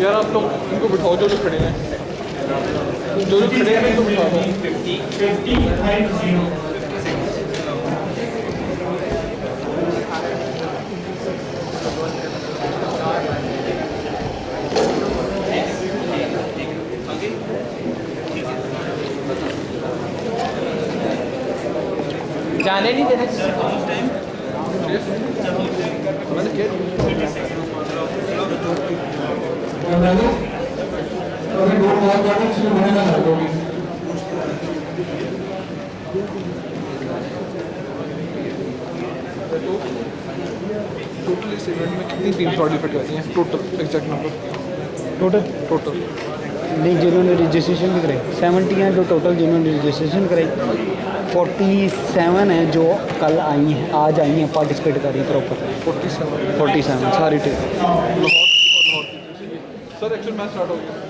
यार आप लोग इनको बिठाओ जो खड़े हैं, जो खड़े हैं इनको बिठा दो। 50 जाने नहीं देने टोटल इस इवेंट में कितनी टीम पार्टिसिपेट करती हैं? टोटल एग्जैक्ट नंबर टोटल नहीं, जिन्होंने रजिस्ट्रेशन भी कराई 70 हैं जो टोटल जिन्होंने रजिस्ट्रेशन कराई। 47 हैं जो कल आई हैं, आज आई हैं, पार्टिसिपेट कर रही हैं प्रॉपर। 47 47 सारी टीम। लाहौर और लाहौर की। सर एक्चुअल मैच स्टार्ट हो गया।